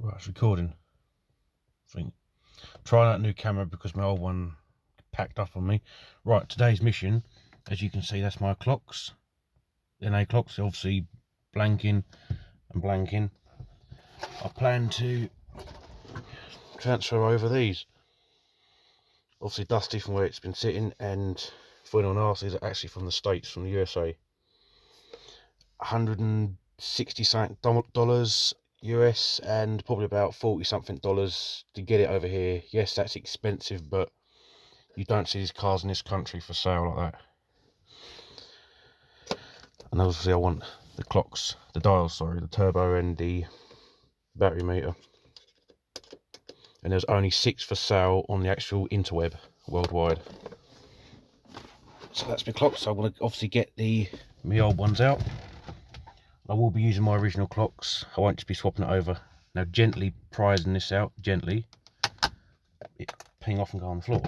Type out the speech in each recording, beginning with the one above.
Right, it's recording. I think. Trying out a new camera because my old one packed up on me. Right, today's mission, as you can see, that's my clocks. NA clocks, obviously blanking and blanking. I plan to transfer over these. Obviously dusty from where it's been sitting, and if anyone asks, these are actually from the States, from the USA. $160 something US, and probably about 40 something dollars to get it over here. Yes, that's expensive, but you don't see these cars in this country for sale like that. And obviously I want the clocks, the dials, sorry, the turbo and the battery meter. And there's only 6 for sale on the actual interweb worldwide. So that's my clocks. So I'm going to obviously get my old ones out. I will be using my original clocks. I won't just be swapping it over. Now gently prizing this out, gently. It ping off and go on the floor.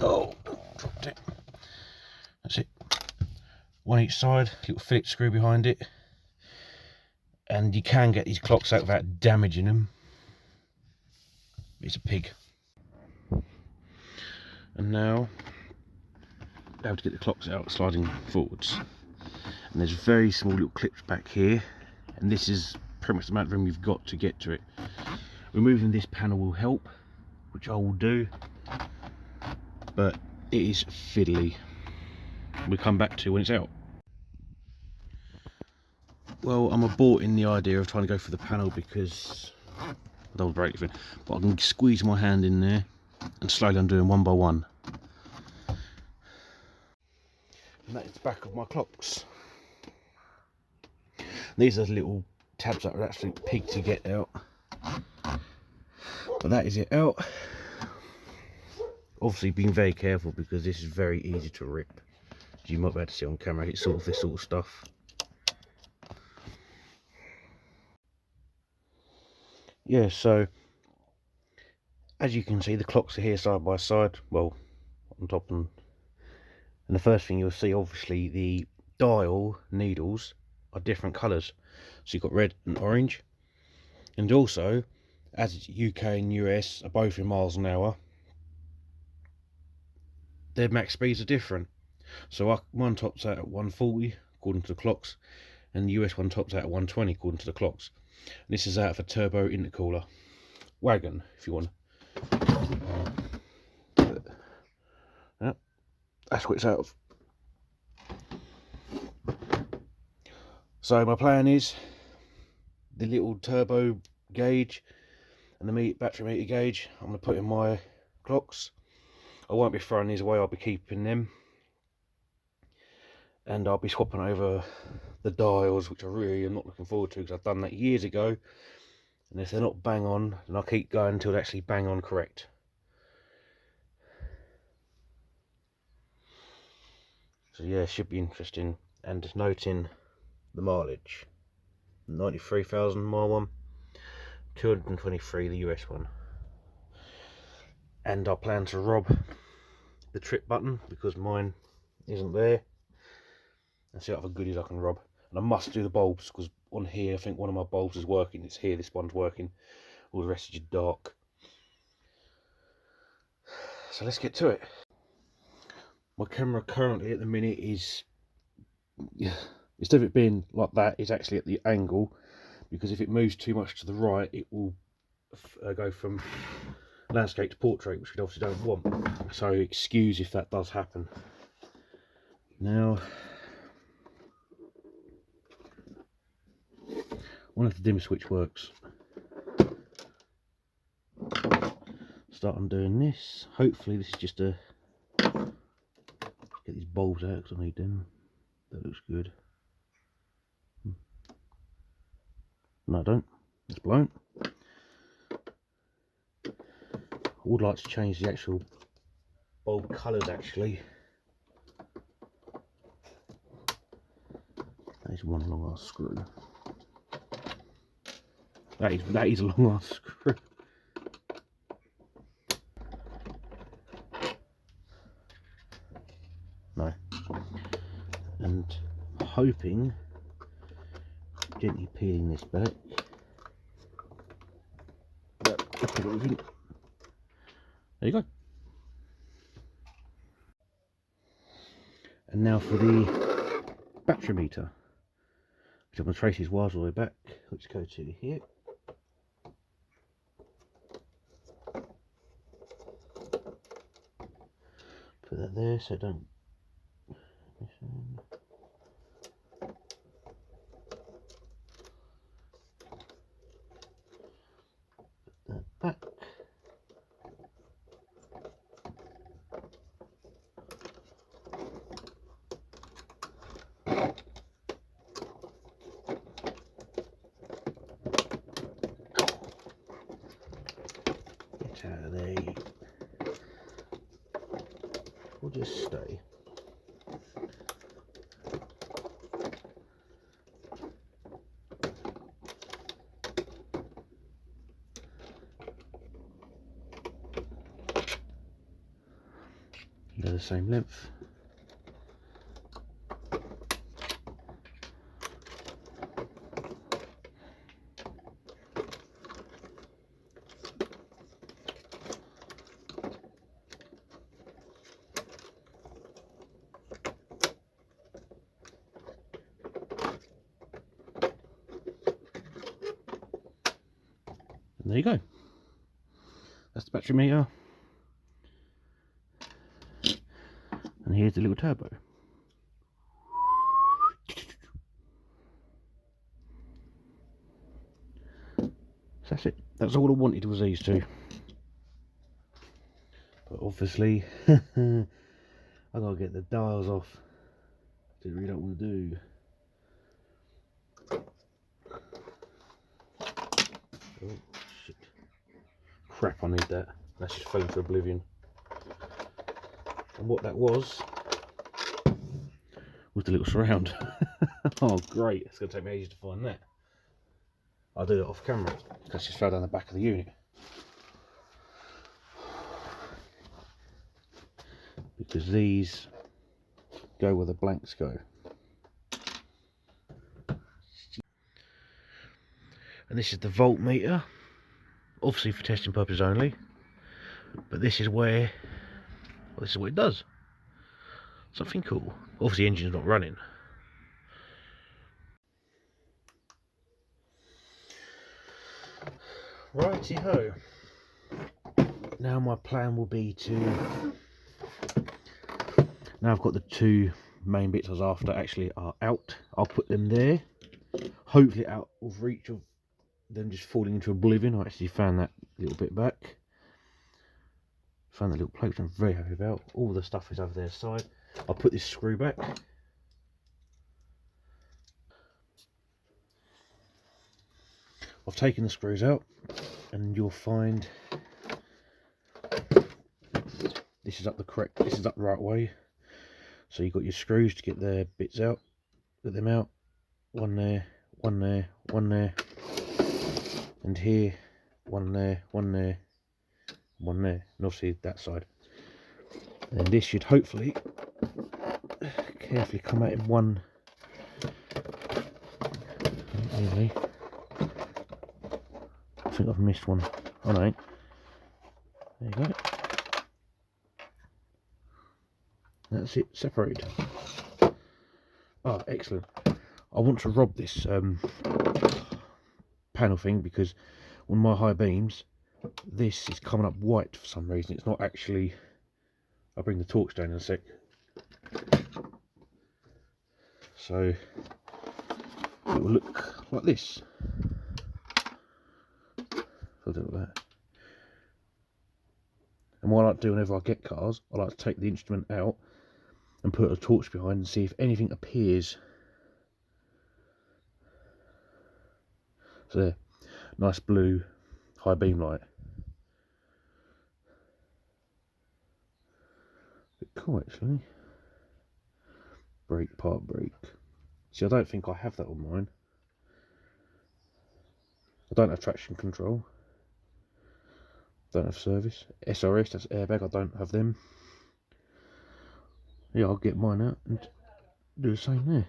Oh, dropped it. That's it. One each side, little Phillips screw behind it. And you can get these clocks out without damaging them. It's a pig. And now, be able to get the clocks out sliding forwards. And there's very small little clips back here. And this is pretty much the amount of room you've got to get to it. Removing this panel will help, which I will do. But it is fiddly. We'll come back to when it's out. Well, I'm aborting the idea of trying to go for the panel because I don't break anything, but I can squeeze my hand in there and slowly undo them one by one. And that is the back of my clocks. These are the little tabs that are actually pig to get out. But that is it out. Obviously being very careful because this is very easy to rip. As you might be able to see on camera, it's sort of this sort of stuff. Yeah, so as you can see, the clocks are here side by side, well, on top, and the first thing you'll see, obviously, the dial needles are different colours. So you've got red and orange, and also, as UK and US are both in miles an hour, their max speeds are different. So one tops out at 140 according to the clocks, and the US one tops out at 120 according to the clocks. And this is out of a turbo intercooler wagon, if you want. Yeah, that's what it's out of. So my plan is the little turbo gauge and the battery meter gauge I'm going to put in my clocks. I won't be throwing these away, I'll be keeping them. And I'll be swapping over the dials, which I really am not looking forward to because I've done that years ago. And if they're not bang on, then I'll keep going until they're actually bang on correct. So yeah, should be interesting. And noting the mileage. 93,000 mile one, 223 the US one. And I plan to rob the trip button because mine isn't there. And see what other goodies I can rob. And I must do the bulbs because on here I think one of my bulbs is working. It's here, this one's working. All the rest is just dark. So let's get to it. My camera currently at the minute is, instead of it being like that, it's actually at the angle, because if it moves too much to the right it will go from landscape to portrait, which we obviously don't want. So excuse if that does happen. Now, I wonder if the dim switch works. Start undoing this. Hopefully this is just a, get these bulbs out because I need them. That looks good. No, I don't. It's blown. I would like to change the actual bulb colours actually. That is one long ass screw. That is a long ass screw. No. And hoping, gently peeling this back, There you go. And now for the battery meter, which I'm going to trace these wires all the way back. Let's go to here. Put that there so don't. Put that back. Get out of there. We'll just stay. They're the same length. And there you go. That's the battery meter. And here's the little turbo. So that's it. That's all I wanted was these two. But obviously, I gotta get the dials off. Which I really don't want to do. Oh shit. Crap, I need that. That's just fell into oblivion. And what that was the little surround. Oh great, it's going to take me ages to find that. I'll do that off camera. That's just fell down the back of the unit. Because these go where the blanks go. And this is the voltmeter, obviously for testing purposes only. But this is where, well, this is what it does. Something cool. Obviously the engine's not running. Righty ho. Now my plan will be to, now I've got the two main bits I was after actually are out. I'll put them there. Hopefully out of reach of them just falling into oblivion. I actually found that little bit back. Found that little plate which I'm very happy about. All the stuff is over their side. I'll put this screw back. I've taken the screws out and you'll find this is up the right way. So you've got your screws to get their bits out. Get them out. One there, one there, one there. And here, one there, one there, one there. And obviously that side. And this should hopefully carefully come out in one. Really. I think I've missed one. Oh no. There you go. That's it, separated. Ah, excellent. I want to rob this panel thing because on my high beams, this is coming up white for some reason. It's not actually. I'll bring the torch down in a sec. So it will look like this. So do that. And what I like to do whenever I get cars, I like to take the instrument out and put a torch behind and see if anything appears. So there, nice blue high beam light. Bit cool actually. Brake, part brake. See, I don't think I have that on mine. I don't have traction control. Don't have service. SRS, that's airbag, I don't have them. Yeah, I'll get mine out and do the same there.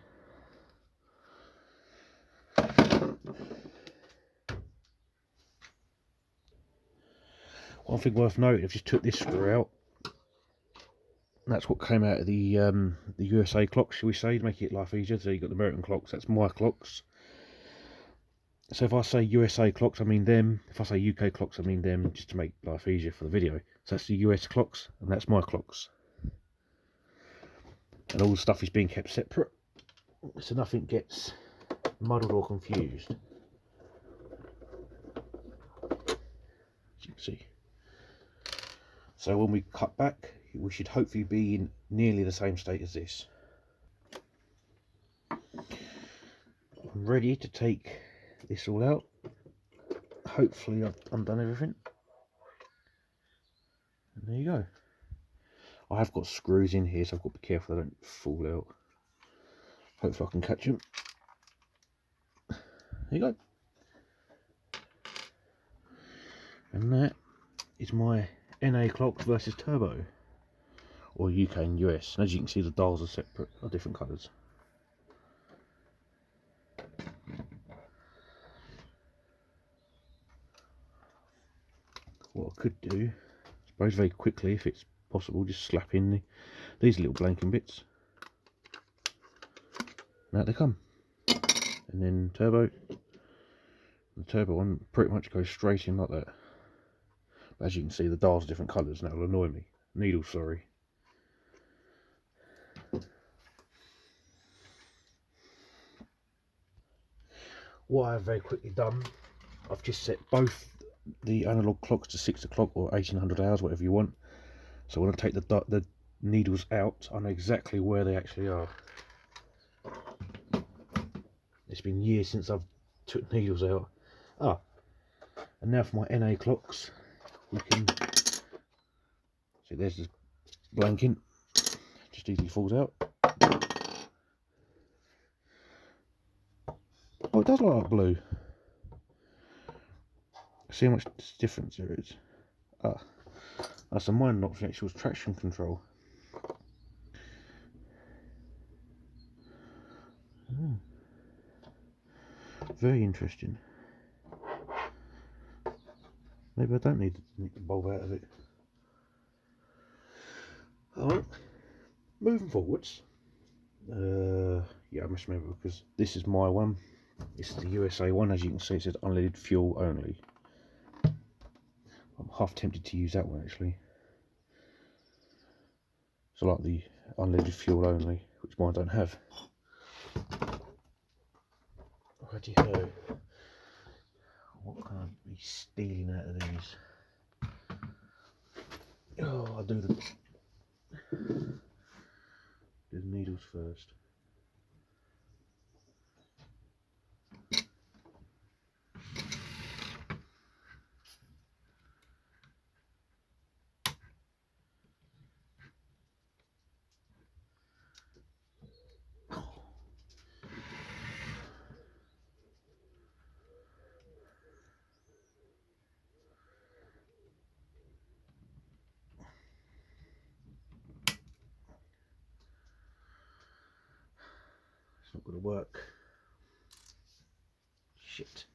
One thing worth noting, I've just took this screw out. And that's what came out of the USA clocks, shall we say, to make it life easier. So you've got the American clocks, that's my clocks. So if I say USA clocks, I mean them. If I say UK clocks, I mean them, just to make life easier for the video. So that's the US clocks, and that's my clocks. And all the stuff is being kept separate, so nothing gets muddled or confused. As you can see. So when we cut back, we should hopefully be in nearly the same state as this. I'm ready to take this all out. Hopefully I've undone everything. And there you go. I have got screws in here, so I've got to be careful they don't fall out. Hopefully I can catch them. There you go. And that is my NA clock versus turbo, or UK and US. And as you can see, the dials are separate, are different colours. What I could do, I suppose very quickly, if it's possible, just slap in these little blanking bits. And out they come. And then turbo. The turbo one pretty much goes straight in like that. But as you can see, the dials are different colours, and that will annoy me. Needles, sorry. What I have very quickly done, I've just set both the analog clocks to 6 o'clock or 1800 hours, whatever you want. So when I take the needles out, I know exactly where they actually are. It's been years since I've took needles out. And now for my NA clocks, we can see there's this blanking, just easily falls out. Oh, it does look like blue. See how much difference there is. That's a mine not actual traction control. Very interesting. Maybe I don't need the bulb out of it. Alright, moving forwards. Yeah, I must remember, because this is my one. This is the USA one. As you can see, it says unleaded fuel only. I'm half tempted to use that one actually. So like the unleaded fuel only, which mine don't have. Righty ho. What can I be stealing out of these? Oh, I'll do the needles first. It's not going to work. Shit.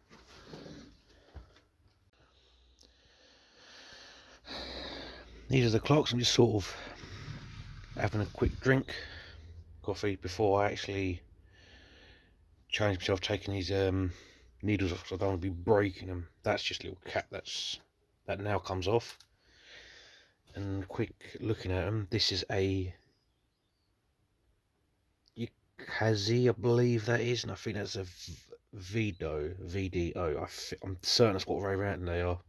These are the clocks. I'm just sort of having a quick drink coffee before I actually challenge myself taking these needles off, because I don't want to be breaking them. That's just a little cap that now comes off. And quick looking at them, this is a Kazi, I believe that is, and I think that's a VDO. I'm certain that's what variant they are.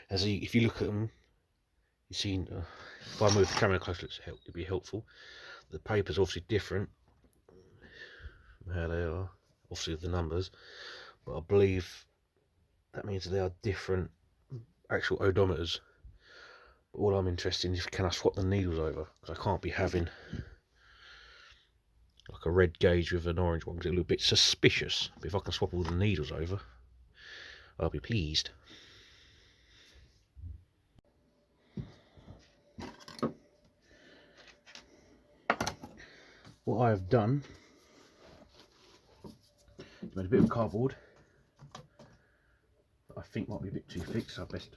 As if you look at them, you see, if I move the camera closer, it'd be helpful. The paper's obviously different from how they are, obviously with the numbers, but I believe that means they are different actual odometers. But all I'm interested in is, can I swap the needles over? Because I can't be having like a red gauge with an orange one, because it'll look a bit suspicious. But if I can swap all the needles over, I'll be pleased. What I have done is made a bit of cardboard that I think might be a bit too thick, so I best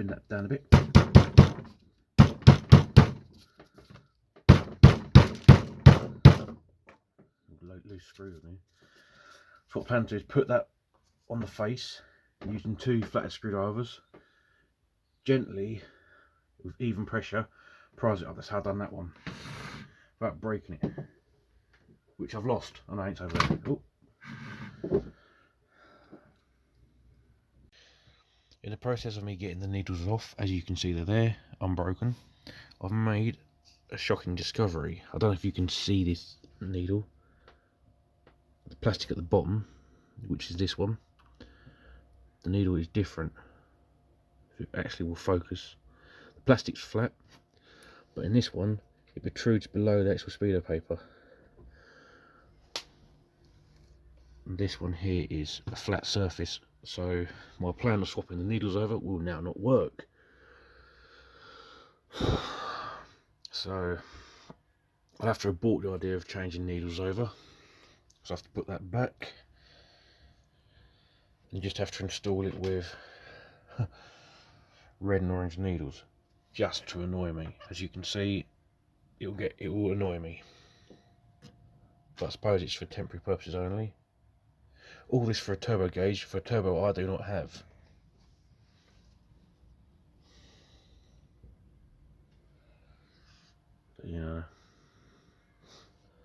thin that down a bit. Loose screw with me. So what I plan to do is put that on the face using 2 flathead screwdrivers, gently with even pressure, prise it up. That's how I've done that one, without breaking it, which I've lost. Oh no, it's over there. Oh. In the process of me getting the needles off, as you can see they're there, unbroken, I've made a shocking discovery. I don't know if you can see this needle, the plastic at the bottom, which is this one, the needle is different. It actually will focus. The plastic's flat, but in this one it protrudes below the actual speedo paper. And this one here is a flat surface, so my plan of swapping the needles over will now not work. So I'll have to abort the idea of changing needles over, so I have to put that back and just have to install it with red and orange needles, just to annoy me. As you can see, it will annoy me, but I suppose it's for temporary purposes only. All this for a turbo gauge, for a turbo I do not have. But, you know,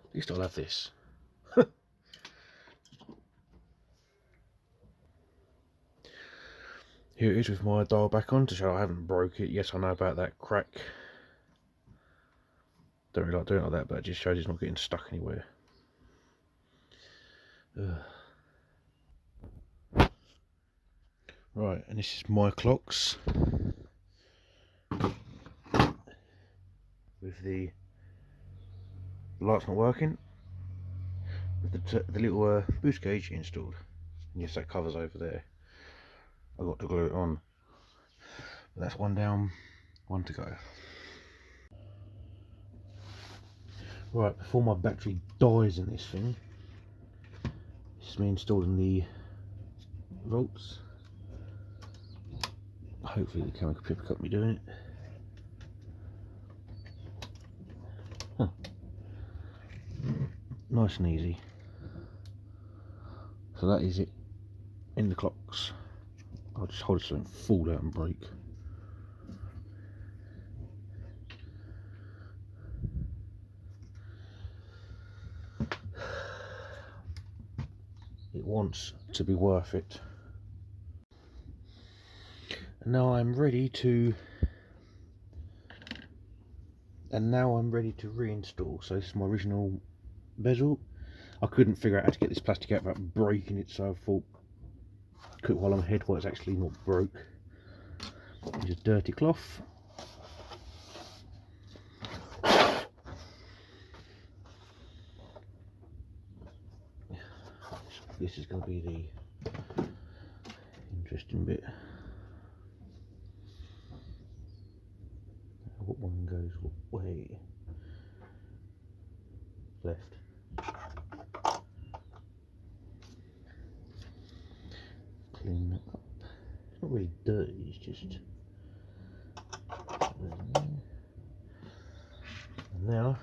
at least I'll have this. Here it is with my dial back on to show I haven't broke it. Yes, I know about that crack. Don't really like doing it like that, but it just shows it's not getting stuck anywhere. Right, and this is my clocks with the lights not working, with the little boost gauge installed. And yes, that covers over there. I've got to glue it on. But that's one down, one to go. Right, before my battery dies in this thing, this is me installing the volts. Hopefully the camera can pick up me doing it. Huh. Nice and easy. So that is it in the clocks. I'll just hold it so it doesn't fall out and break. It wants to be worth it. And now I'm ready to reinstall. So this is my original bezel. I couldn't figure out how to get this plastic out without breaking it, so I thought I'd cut while I'm ahead while it's actually not broke. Use a dirty cloth. This is going to be the interesting bit. What one goes what way? Left. Clean that up. It's not really dirty, it's just... And now,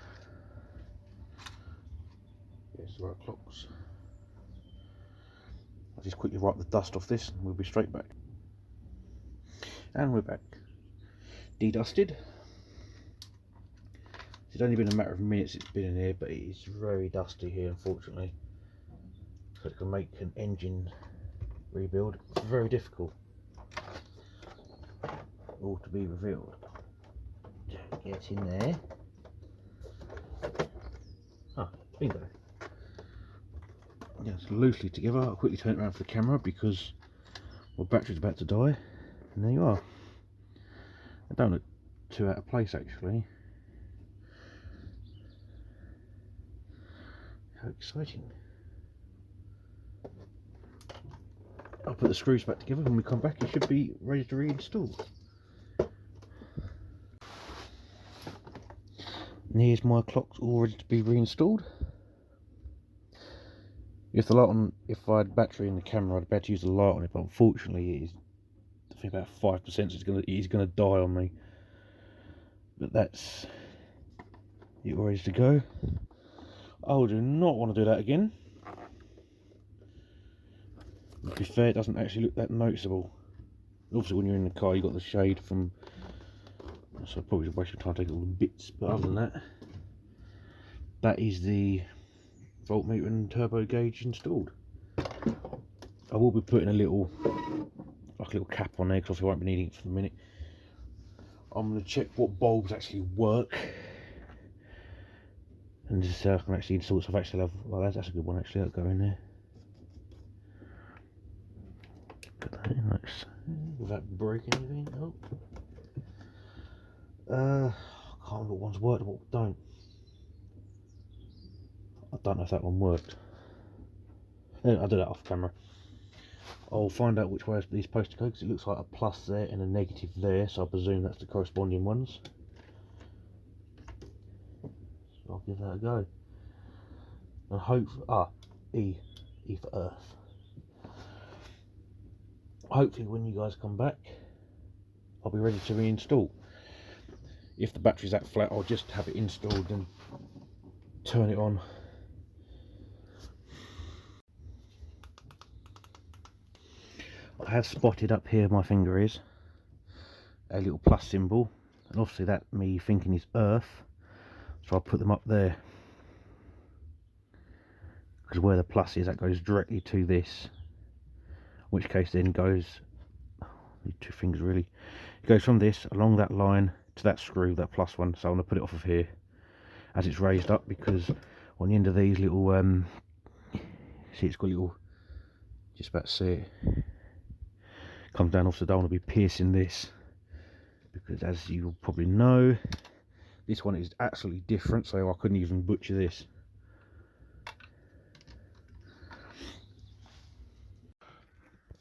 here's the right clocks. I'll just quickly wipe the dust off this and we'll be straight back. And we're back. De-dusted. It's only been a matter of minutes it's been in here, but it is very dusty here, unfortunately. So it can make an engine rebuild very difficult. All to be revealed. Get in there. Ah, bingo. Yeah, it's loosely together. I'll quickly turn it around for the camera because my battery's about to die. And there you are. They don't look too out of place actually. How exciting. I'll put the screws back together. When we come back it should be ready to reinstall. And here's my clocks all ready to be reinstalled. If I had battery in the camera I'd better use the light on it, but unfortunately it is think about 5%, so it's gonna die on me. But that's it, ready to go. I do not want to do that again. To be fair, it doesn't actually look that noticeable. Obviously, when you're in the car, you got the shade from, so I probably should waste your time taking all the bits. But other than that, that is the voltmeter and turbo gauge installed. I will be putting a little cap on there because I won't be needing it for the minute. I'm going to check what bulbs actually work, and just I can actually install it. So I've actually well, that's a good one actually. That'll go in there. Put that in like so, without breaking anything. Oh. I can't remember what one's worked and what don't. I don't know if that one worked. I'll do that off camera. I'll find out which way these supposed to go, because it looks like a plus there and a negative there, so I presume that's the corresponding ones. So I'll give that a go. And hope E for Earth. Hopefully when you guys come back, I'll be ready to reinstall. If the battery's that flat, I'll just have it installed and turn it on. I have spotted up here, my finger is, a little plus symbol, and obviously that me thinking is Earth, so I'll put them up there, because where the plus is, that goes directly to this, which case then goes, need two fingers really, it goes from this along that line to that screw, that plus one. So I'm going to put it off of here as it's raised up, because on the end of these little see, it's got a little, just about to see it, comes down off, so I don't want to be piercing this, because as you probably know, this one is absolutely different, so I couldn't even butcher this.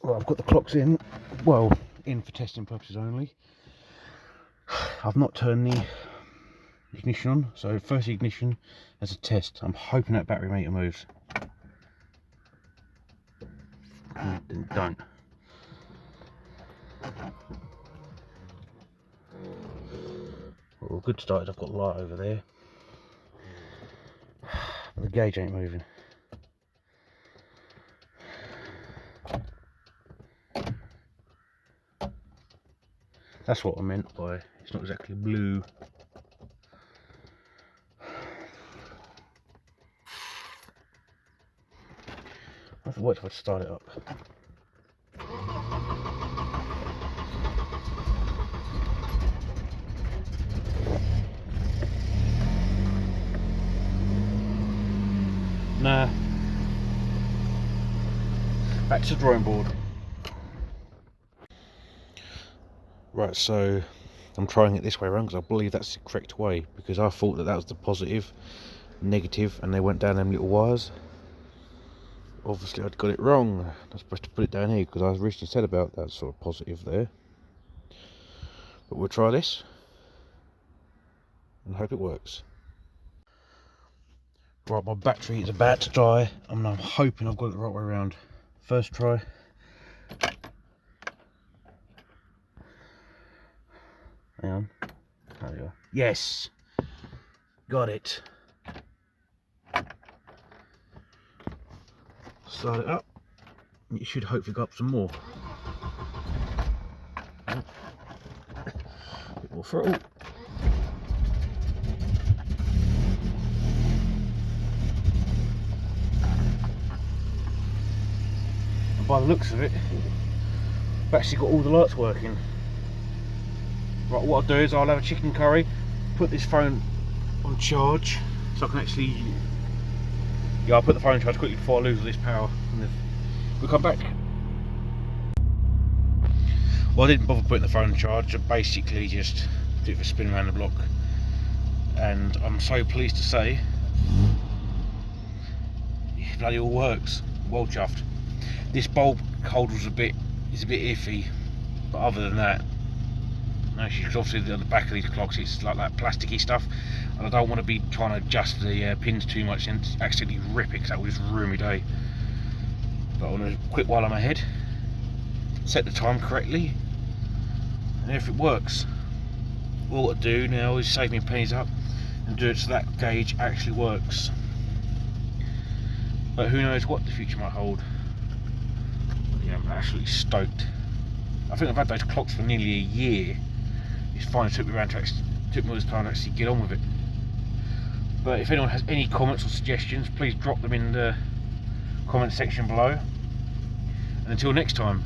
Well, I've got the clocks in, well, in for testing purposes only. I've not turned the ignition on, so first ignition as a test. I'm hoping that battery meter moves. And don't. Well, good start is I've got light over there, but the gauge ain't moving. That's what I meant by it's not exactly blue. I thought, what if I start it up? Nah. Back to the drawing board. Right, so I'm trying it this way around because I believe that's the correct way, because I thought that was the positive, negative, and they went down them little wires. Obviously I'd got it wrong. I'm supposed to put it down here because I originally said about that sort of positive there. But we'll try this and hope it works. Right, my battery is about to die, and I'm hoping I've got it the right way around. First try. Hang on. There we go. Yes! Got it. Start it up. It should hopefully go up some more. A bit more throttle. And by the looks of it, I've actually got all the lights working. Right, what I'll do is I'll have a chicken curry, put this phone on charge, so I can actually, yeah, I'll put the phone on charge quickly before I lose all this power, and we'll come back. Well, I didn't bother putting the phone on charge, I basically just did a spin around the block, and I'm so pleased to say, it bloody all works. Well chuffed. This bulb holder is a bit iffy, but other than that, because obviously on the back of these clocks it's like that plasticky stuff, and I don't want to be trying to adjust the pins too much and accidentally rip it, because that would just ruin my day. But I want to quit while I'm ahead, set the time correctly, And if it works, all I do now is save me pennies up and do it so that gauge actually works. But who knows what the future might hold. But yeah, I'm absolutely stoked. I think I've had those clocks for nearly a year. It's finally took me all this time to actually get on with it. But if anyone has any comments or suggestions, please drop them in the comment section below. And until next time,